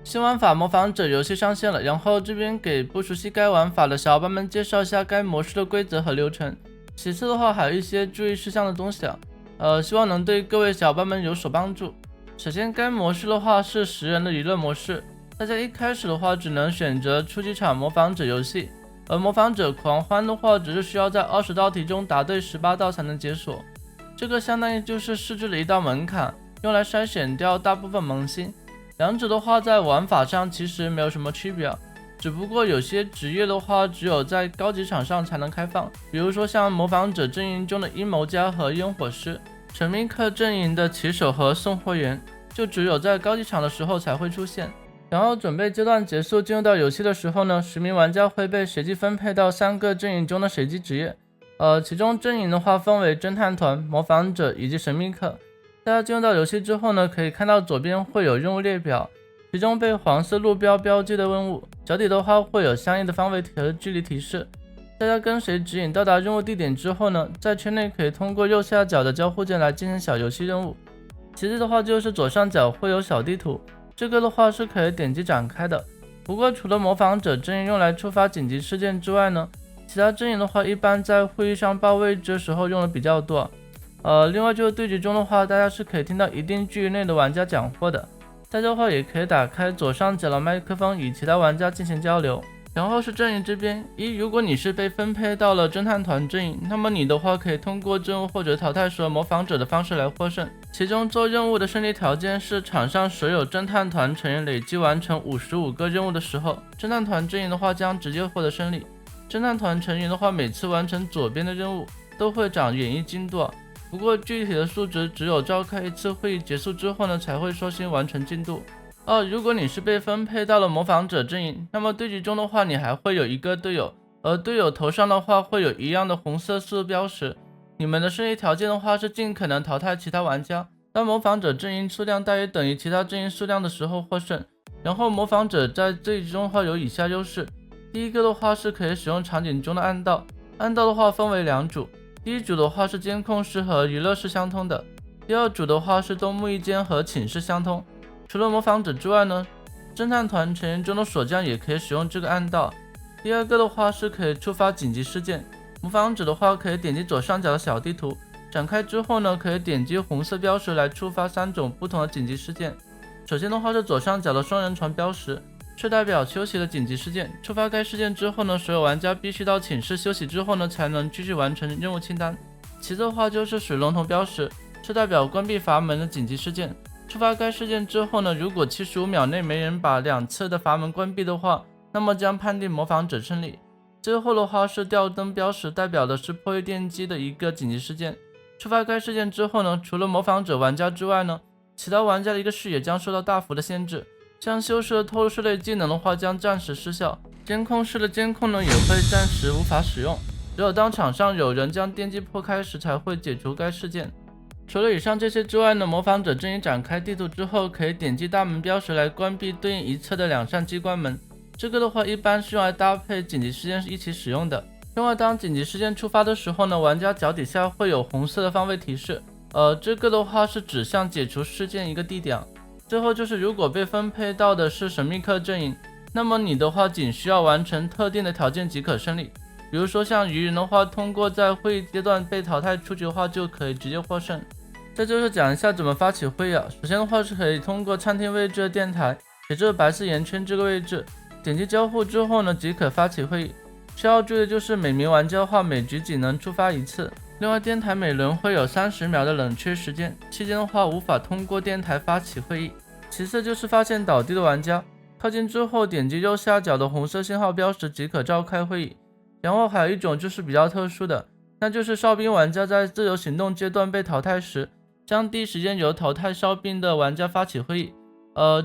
新玩法模仿者游戏上线了，然后这边给不熟悉该玩法的小伙伴们介绍一下该模式的规则和流程。其次的话，还有一些注意事项的东西希望能对各位小伙伴们有所帮助。首先，该模式的话是10人的娱乐模式，大家一开始的话只能选择初级场模仿者游戏，而模仿者狂欢的话，只是需要在20道题中答对18道才能解锁。这个相当于就是设置了一道门槛，用来筛选掉大部分萌新。两者的话在玩法上其实没有什么区别，只不过有些职业的话只有在高级场上才能开放，比如说像模仿者阵营中的阴谋家和烟火师，神秘客阵营的骑手和送货员就只有在高级场的时候才会出现。然后准备阶段结束进入到游戏的时候呢，10名玩家会被随机分配到3个阵营中的随机职业，其中阵营的话分为侦探团、模仿者以及神秘客。大家进入到游戏之后呢，可以看到左边会有任务列表，其中被黄色路标标记的任务，脚底的话会有相应的方位和距离提示。大家跟随指引到达任务地点之后呢，在圈内可以通过右下角的交互键来进行小游戏任务。其次的话就是左上角会有小地图，这个的话是可以点击展开的。不过除了模仿者阵营用来触发紧急事件之外呢，其他阵营的话一般在会议上报位置的时候用的比较多。另外就是对局中的话，大家是可以听到一定距离内的玩家讲话的。大家的话也可以打开左上角的麦克风与其他玩家进行交流。然后是阵营这边，如果你是被分配到了侦探团阵营，那么你的话可以通过任务或者淘汰时模仿者的方式来获胜。其中做任务的胜利条件是场上所有侦探团成员累计完成55个任务的时候，侦探团阵营的话将直接获得胜利。侦探团成员的话每次完成左边的任务都会涨演绎进度，不过具体的数值只有召开一次会议结束之后呢才会刷新完成进度。如果你是被分配到了模仿者阵营，那么对局中的话你还会有一个队友，而队友头上的话会有一样的红色速度标识。你们的胜利条件的话是尽可能淘汰其他玩家，当模仿者阵营数量大于等于其他阵营数量的时候获胜。然后模仿者在这一局中的话有以下优势，第一个的话是可以使用场景中的暗道，暗道的话分为2组，第一组的话是监控室和娱乐室相通的，第二组的话是东木一间和寝室相通。除了模仿者之外呢，侦探团成员中的锁匠也可以使用这个暗道。第二个的话是可以触发紧急事件，模仿者的话可以点击左上角的小地图，展开之后呢，可以点击红色标识来触发3种不同的紧急事件。首先的话是左上角的双人床标识，是代表休息的紧急事件，触发该事件之后呢，所有玩家必须到寝室休息之后呢，才能继续完成任务清单。其次的话就是水龙头标识，是代表关闭阀门的紧急事件，触发该事件之后呢，如果75秒内没人把2侧的阀门关闭的话，那么将判定模仿者胜利。最后的话是吊灯标识，代表的是破译电机的一个紧急事件，触发该事件之后呢，除了模仿者玩家之外呢，其他玩家的一个视野将受到大幅的限制，像修士的透视类技能的话将暂时失效，监控室的监控呢也会暂时无法使用，只有当场上有人将电机破开时才会解除该事件。除了以上这些之外呢，模仿者阵营展开地图之后，可以点击大门标识来关闭对应一侧的2扇机关门，这个的话一般是用来搭配紧急事件一起使用的。另外当紧急事件触发的时候呢，玩家脚底下会有红色的方位提示，这个的话是指向解除事件一个地点。最后就是如果被分配到的是神秘客阵营，那么你的话仅需要完成特定的条件即可胜利，比如说像鱼人的话，通过在会议阶段被淘汰出局的话就可以直接获胜。再就是讲一下怎么发起会议首先的话是可以通过餐厅位置的电台，也就是白色圆圈这个位置，点击交互之后呢即可发起会议。需要注意的就是每名玩家的话每局仅能触发1次，另外电台每轮会有30秒的冷却时间，期间的话无法通过电台发起会议。其次就是发现倒地的玩家，靠近之后点击右下角的红色信号标识即可召开会议。然后还有一种就是比较特殊的，那就是哨兵玩家在自由行动阶段被淘汰时，将第一时间由淘汰哨兵的玩家发起会议。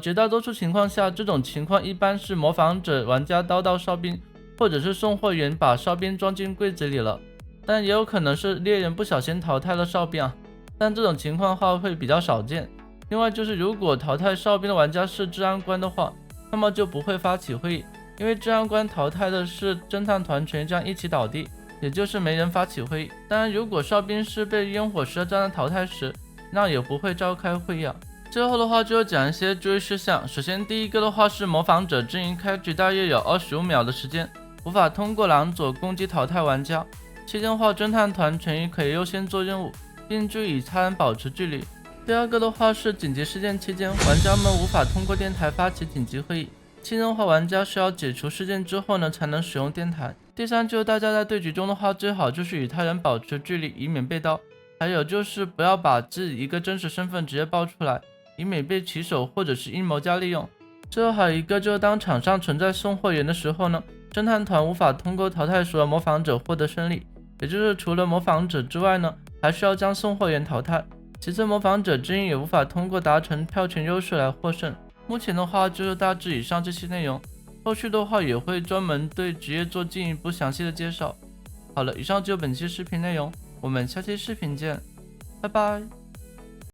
绝大多数情况下，这种情况一般是模仿者玩家叨到哨兵，或者是送货员把哨兵装进柜子里了，但也有可能是猎人不小心淘汰了哨兵但这种情况的话会比较少见。另外就是如果淘汰哨兵的玩家是治安官的话，那么就不会发起会议，因为治安官淘汰的是侦探团全将一起倒地，也就是没人发起会议。当然如果哨兵是被烟火师的炸弹淘汰时，那也不会召开会议最后的话就讲一些注意事项。首先第一个的话是模仿者阵营开局大约有25秒的时间，无法通过狼左攻击淘汰玩家。期间的话，侦探团成员可以优先做任务，并注意与他人保持距离。第二个的话是紧急事件期间，玩家们无法通过电台发起紧急会议。期间的话，玩家需要解除事件之后呢，才能使用电台。第三就是大家在对局中的话，最好就是与他人保持距离，以免被刀。还有就是不要把自己一个真实身份直接爆出来，以免被棋手或者是阴谋家利用。最后还有一个就是当场上存在送货员的时候呢，侦探团无法通过淘汰所有模仿者获得胜利，也就是除了模仿者之外呢，还需要将送货员淘汰。其次模仿者阵营也无法通过达成票权优势来获胜。目前的话就是大致以上这些内容，后续的话也会专门对职业做进一步详细的介绍。好了，以上就是本期视频内容，我们下期视频见，拜拜。